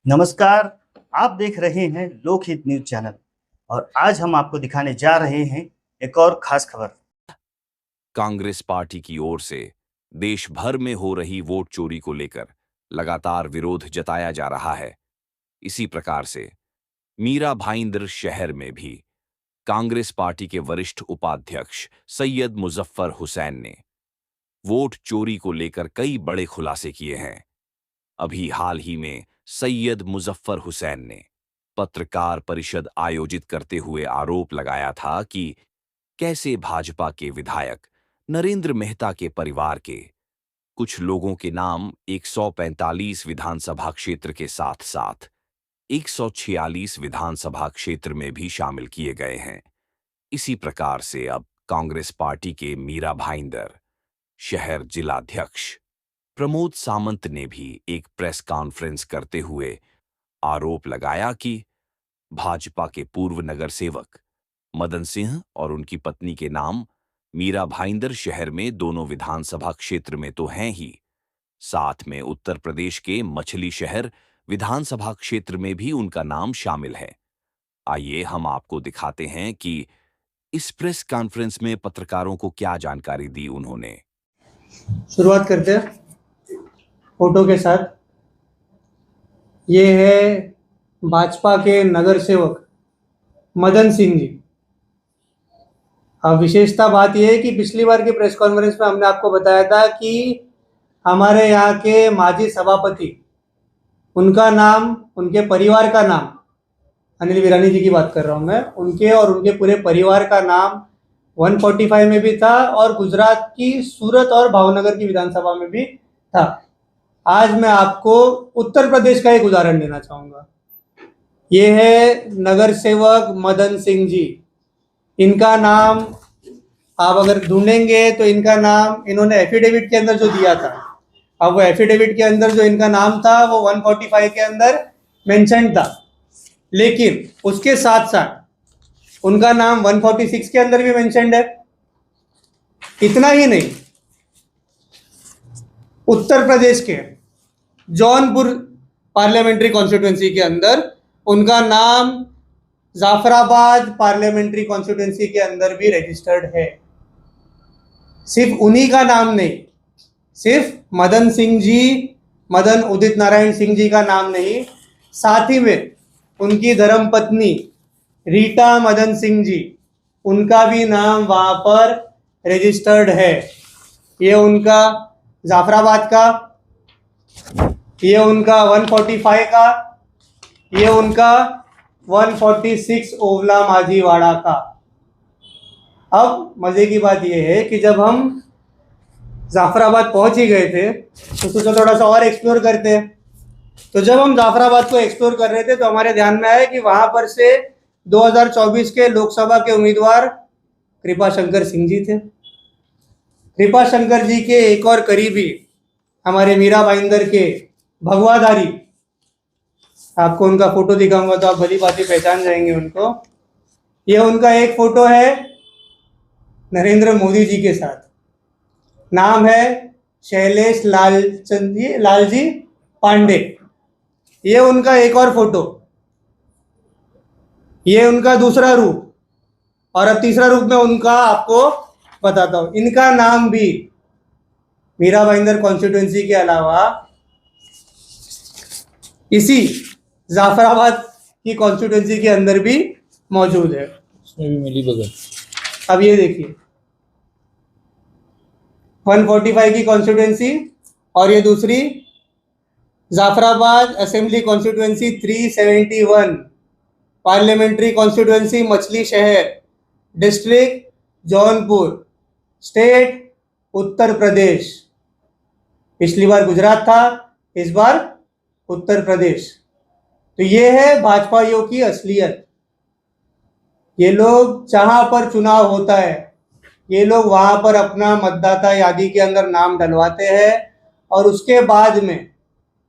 नमस्कार। आप देख रहे हैं लोकहित न्यूज चैनल और आज हम आपको दिखाने जा रहे हैं एक और खास खबर। कांग्रेस पार्टी की ओर से देश भर में हो रही वोट चोरी को लेकर लगातार विरोध जताया जा रहा है। इसी प्रकार से मीरा भाईंदर शहर में भी कांग्रेस पार्टी के वरिष्ठ उपाध्यक्ष सैयद मुजफ्फर हुसैन ने वोट चोरी को लेकर कई बड़े खुलासे किए हैं। अभी हाल ही में सैयद मुजफ्फर हुसैन ने पत्रकार परिषद आयोजित करते हुए आरोप लगाया था कि कैसे भाजपा के विधायक नरेंद्र मेहता के परिवार के कुछ लोगों के नाम 145 विधानसभा क्षेत्र के साथ साथ 146 विधानसभा क्षेत्र में भी शामिल किए गए हैं। इसी प्रकार से अब कांग्रेस पार्टी के मीरा भाईंदर शहर जिलाध्यक्ष प्रमोद सामंत ने भी एक प्रेस कॉन्फ्रेंस करते हुए आरोप लगाया कि भाजपा के पूर्व नगर सेवक मदन सिंह और उनकी पत्नी के नाम मीरा भाईंदर शहर में दोनों विधानसभा क्षेत्र में तो हैं ही, साथ में उत्तर प्रदेश के मछली शहर विधानसभा क्षेत्र में भी उनका नाम शामिल है। आइए हम आपको दिखाते हैं कि इस प्रेस कॉन्फ्रेंस में पत्रकारों को क्या जानकारी दी उन्होंने। शुरुआत करते हैं फोटो के साथ। ये है भाजपा के नगर सेवक मदन सिंह जी। अब विशेषता बात यह है कि पिछली बार की प्रेस कॉन्फ्रेंस में हमने आपको बताया था कि हमारे यहाँ के माजी सभापति, उनका नाम, उनके परिवार का नाम, अनिल वीरानी जी की बात कर रहा हूँ मैं, उनके और उनके पूरे परिवार का नाम 145 में भी था और गुजरात की सूरत और भावनगर की विधानसभा में भी था। आज मैं आपको उत्तर प्रदेश का एक उदाहरण देना चाहूँगा। ये है नगर सेवक मदन सिंह जी। इनका नाम आप अगर ढूंढेंगे तो इनका नाम इन्होंने एफिडेविट के अंदर जो दिया था, अब वो एफिडेविट के अंदर जो इनका नाम था वो 145 के अंदर मेंशन था, लेकिन उसके साथ साथ उनका नाम 146 के अंदर भी मेंशन्ड है। इतना ही नहीं, उत्तर प्रदेश के जौनपुर पार्लियामेंट्री कॉन्स्टिट्यूंसी के अंदर उनका नाम जाफराबाद पार्लियामेंट्री कॉन्स्टिट्यूंसी के अंदर भी रजिस्टर्ड है। सिर्फ उन्हीं का नाम नहीं, सिर्फ मदन सिंह जी, मदन उदित नारायण सिंह जी का नाम नहीं, साथ ही में उनकी धर्मपत्नी रीटा मदन सिंह जी, उनका भी नाम वहां पर रजिस्टर्ड है। ये उनका जाफराबाद का, ये उनका 145 का, ये उनका 146 ओवला माझीवाड़ा का। अब मजे की बात यह है कि जब हम जाफराबाद पहुंच ही गए थे तो सोचा थोड़ा सा और एक्सप्लोर करते हैं। तो जब हम जाफराबाद को एक्सप्लोर कर रहे थे तो हमारे ध्यान में आया कि वहां पर से 2024 के लोकसभा के उम्मीदवार कृपा शंकर सिंह जी थे। कृपा शंकर जी के एक और करीबी हमारे मीरा भाईंदर के भगवाधारी, आपको उनका फोटो दिखाऊंगा तो आप भली भांति पहचान जाएंगे उनको। ये उनका एक फोटो है नरेंद्र मोदी जी के साथ, नाम है शैलेश लालजी पांडे। ये उनका एक और फोटो, ये उनका दूसरा रूप, और अब तीसरा रूप में उनका आपको बताता हूं। इनका नाम भी मीरा भाईंदर कॉन्स्टिट्यूंसी के अलावा इसी जाफराबाद की कॉन्स्टिट्यूंसी के अंदर भी मौजूद है। उसमें भी मिली भगत। अब ये देखिए 145 की कॉन्स्टिट्यूंसी और ये दूसरी Jafrabad assembly constituency 371, parliamentary constituency मछली शहर, डिस्ट्रिक्ट जौनपुर, स्टेट उत्तर प्रदेश। पिछली बार गुजरात था, इस बार उत्तर प्रदेश। तो ये है भाजपाइयों की असलियत। ये लोग जहां पर चुनाव होता है, ये लोग वहां पर अपना मतदाता यादी के अंदर नाम डलवाते हैं और उसके बाद में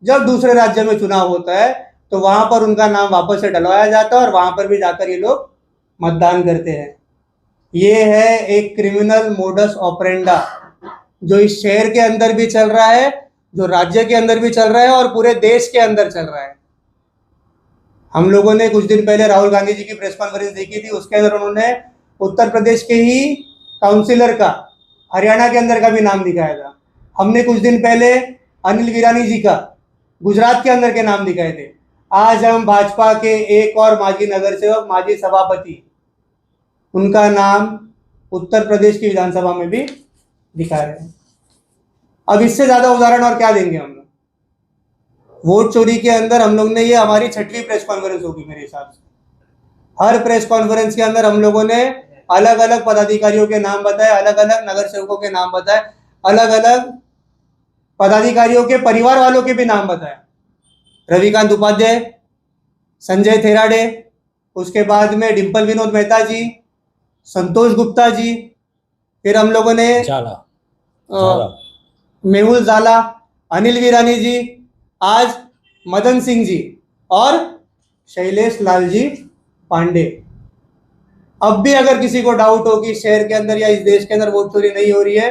जब दूसरे राज्य में चुनाव होता है तो वहां पर उनका नाम वापस से डलवाया जाता है और वहां पर भी जाकर ये लोग मतदान करते हैं। ये है एक क्रिमिनल मोडस ऑपरेंडा जो इस शहर के अंदर भी चल रहा है, जो राज्य के अंदर भी चल रहा है और पूरे देश के अंदर चल रहा है। हम लोगों ने कुछ दिन पहले राहुल गांधी जी की प्रेस कॉन्फ्रेंस देखी थी, उसके अंदर उन्होंने उत्तर प्रदेश के ही काउंसिलर का हरियाणा के अंदर का भी नाम दिखाया था। हमने कुछ दिन पहले अनिल वीरानी जी का गुजरात के अंदर के नाम दिखाए थे। आज हम भाजपा के एक और माजी नगर सेवक, माजी सभापति, उनका नाम उत्तर प्रदेश की विधानसभा में भी दिखा रहे हैं। अब इससे ज्यादा उदाहरण और क्या देंगे हम लोग? वोट चोरी के अंदर हम लोग ने, ये हमारी 6वीं प्रेस कॉन्फ्रेंस होगी मेरे हिसाब से। हर प्रेस कॉन्फ्रेंस के अंदर हम लोगों ने अलग अलग पदाधिकारियों के नाम बताए, अलग अलग नगर सेवकों के नाम बताए, अलग अलग पदाधिकारियों के परिवार वालों के भी नाम बताए। रविकांत उपाध्याय, संजय थेराडे, उसके बाद में डिम्पल विनोद मेहता जी, संतोष गुप्ता जी, फिर हम लोगों ने मेहुल जाला, अनिल वीरानी जी, आज मदन सिंह जी और शैलेश लाल जी पांडे। अब भी अगर किसी को डाउट हो कि शहर के अंदर या इस देश के अंदर वोट चोरी नहीं हो रही है,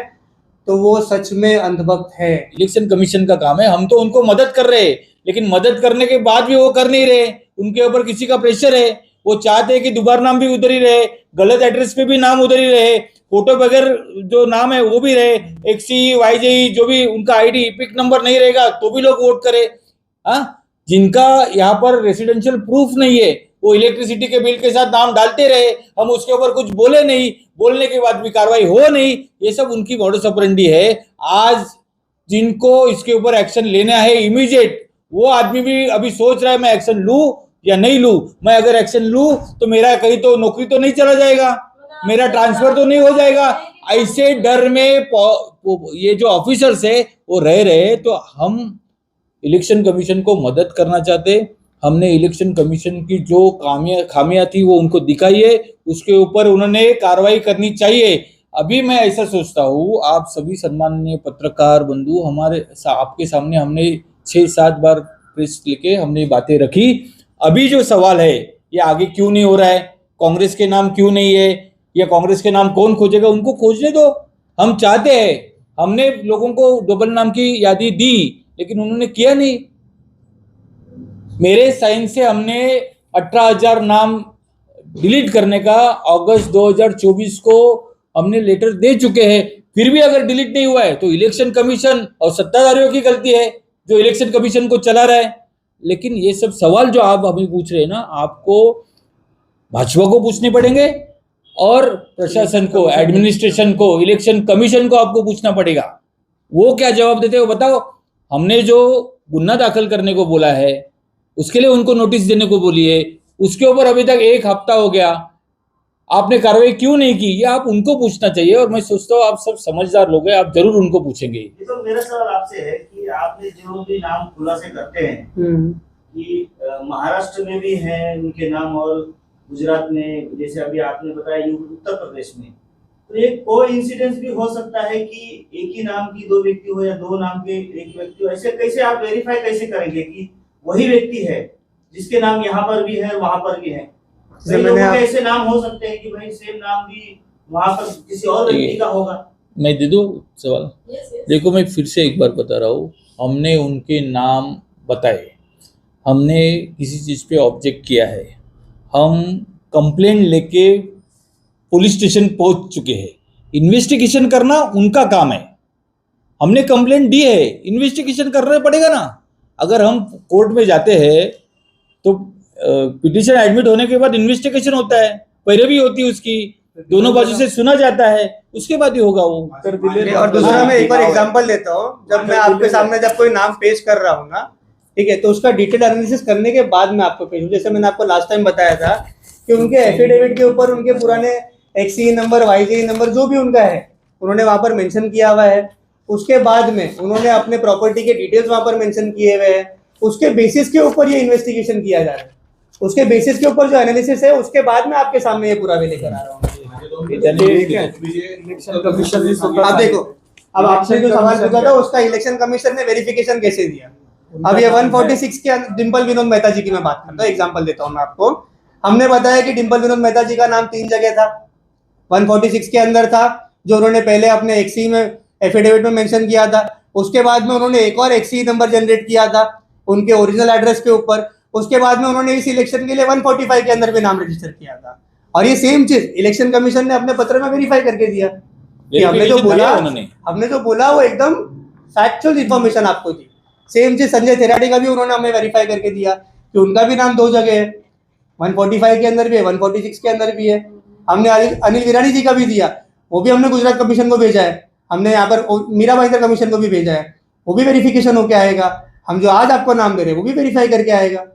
तो वो सच में अंधभक्त है। इलेक्शन कमीशन का काम है, हम तो उनको मदद कर रहे हैं, लेकिन मदद करने के बाद भी वो कर नहीं रहे। उनके ऊपर किसी का प्रेशर है, वो चाहते हैं कि दोबारा नाम भी उधर ही रहे, गलत एड्रेस पे भी नाम उधर ही रहे, फोटो बगैर जो नाम है वो भी रहे, XC YJ जो भी उनका ID पिक नंबर नहीं रहेगा तो भी लोग वोट करे। जिनका यहाँ पर रेसिडेंशियल प्रूफ नहीं है वो इलेक्ट्रिसिटी के बिल के साथ नाम डालते रहे, हम उसके ऊपर कुछ बोले नहीं, बोलने के बाद भी कार्रवाई हो नहीं। ये सब उनकी मॉडस ऑपरेंडी है। आज जिनको इसके ऊपर एक्शन लेना है इमीडिएट, वो आदमी भी अभी सोच रहा है मैं एक्शन लूं या नहीं लूं। मैं अगर एक्शन लूं तो मेरा कहीं तो नौकरी तो नहीं चला जाएगा, मेरा ट्रांसफर तो नहीं हो जाएगा। ऐसे डर में ये जो ऑफिसर्स है वो रह रहे। तो हम इलेक्शन कमीशन को मदद करना चाहते। हमने इलेक्शन कमीशन की जो खामियां थी वो उनको दिखाई है, उसके ऊपर उन्होंने कार्रवाई करनी चाहिए। अभी मैं ऐसा सोचता हूँ, आप सभी सम्माननीय पत्रकार बंधु, आपके सामने हमने 6-7 बार प्रेस लेके हमने बातें रखी। अभी जो सवाल है ये आगे क्यों नहीं हो रहा है, कांग्रेस के नाम क्यों नहीं है, या कांग्रेस के नाम कौन खोजेगा, उनको खोजने दो। हम चाहते हैं, हमने लोगों को डबल नाम की यादी दी लेकिन उन्होंने किया नहीं। मेरे साइन से हमने 18,000 नाम डिलीट करने का अगस्त 2024 को हमने लेटर दे चुके हैं, फिर भी अगर डिलीट नहीं हुआ है तो इलेक्शन कमीशन और सत्ताधारियों की गलती है जो इलेक्शन कमीशन को चला रहा है। लेकिन ये सब सवाल जो आप हमें पूछ रहे हैं ना, आपको भाजपा को पूछने पड़ेंगे और प्रशासन को, एडमिनिस्ट्रेशन को, इलेक्शन कमीशन को आपको पूछना पड़ेगा। वो क्या जवाब देते हो बताओ। हमने जो गुन्ना दाखिल करने को बोला है उसके लिए उनको नोटिस देने को बोली है, उसके ऊपर अभी तक 1 हफ्ता हो गया, आपने कार्रवाई क्यों नहीं की, ये आप उनको पूछना चाहिए। और मैं सोचता हूँ आप सब समझदार लोग हैं, आप जरूर उनको पूछेंगे। तो मेरा सवाल आपसे है कि आपने जो भी नाम खुलासे करते हैं कि महाराष्ट्र में भी हैं उनके नाम और गुजरात में, जैसे अभी आपने बताया उत्तर प्रदेश में, तो एक कोइंसिडेंस भी हो सकता है कि एक ही नाम की 2 व्यक्ति हो या 2 नाम के 1 व्यक्ति हो। ऐसे कैसे आप वेरीफाई कैसे करेंगे कि वही व्यक्ति है जिसके नाम यहाँ पर भी है वहां पर भी है? कई लोगों के ऐसे नाम हो सकते हैं कि भाई सेम नाम भी वहां पर किसी और व्यक्ति का होगा। मैं दे दूं सवाल? देखो, मैं फिर से एक बार बता रहा हूँ, हमने उनके नाम बताए, हमने किसी चीज़ पे ऑब्जेक्ट किया है, हम कंप्लेंट लेके पुलिस स्टेशन पहुंच चुके हैं। इन्वेस्टिगेशन करना उनका काम है, हमने कंप्लेंट दी है, इन्वेस्टिगेशन करना पड़ेगा ना। अगर हम कोर्ट में जाते हैं तो पिटीशन एडमिट होने के बाद इन्वेस्टिगेशन होता है, पैरवी होती है उसकी, दोनों बाजू से सुना जाता है, उसके बाद ही होगा वो। और दूसरा मैं एक बार एग्जांपल लेता हूँ, जब मैं आपके सामने जब कोई नाम पेश कर रहा हूँ ना, ठीक है, तो उसका डिटेल एनालिसिस करने के बाद मैं आपको पेश, जैसे मैंने आपको लास्ट टाइम बताया था कि उनके एफिडेविट के ऊपर उनके पुराने XE नंबर, YJ नंबर जो भी उनका है उन्होंने वहां पर मेंशन किया हुआ है। उसके बाद में उन्होंने अपने प्रॉपर्टी के डिटेल्स वहां पर मेंशन किए हुए हैं। उसके बेसिस के ऊपर ये इन्वेस्टिगेशन किया जा रहा है, उसके बेसिस के ऊपर जो एनालिसिस है उसके बाद में आपके सामने ये पुरावे लेकर आ रहा हूँ। अब देखो, अब आपसे जो सवाल पूछा था उसका इलेक्शन कमीशन ने वेरिफिकेशन कैसे दिया। अब ये 146 के डिम्पल विनोद मेहता जी की मैं बात करता हूँ, एग्जांपल देता हूँ मैं आपको। हमने बताया कि डिम्पल विनोद मेहता जी का नाम 3 जगह था, 146 के अंदर था जो उन्होंने पहले अपने XE में एफिडेविट में मेंशन किया था। उसके बाद में उन्होंने एक और XE नंबर जनरेट किया था उनके ओरिजिनल एड्रेस के ऊपर। उसके बाद में उन्होंने इस इलेक्शन के लिए 145 के अंदर भी नाम रजिस्टर किया था। और ये सेम चीज इलेक्शन कमीशन ने अपने पत्र में वेरीफाई करके दिया कि हमने जो बोला वो एकदम फैक्चुअल इंफॉर्मेशन आपको दी। सेम चीज संजय थेराडी का भी उन्होंने हमें वेरीफाई करके दिया कि उनका भी नाम 2 जगह है, 145 के अंदर भी है, 146 के अंदर भी है। हमने अनिल विरानी जी का भी दिया, वो भी हमने गुजरात कमीशन को भेजा है। हमने यहाँ पर मीरा भाईंदर कमीशन को भी भेजा है, वो भी वेरिफिकेशन होके आएगा। हम जो आज आपको नाम दे रहे हैं वो भी वेरीफाई करके आएगा।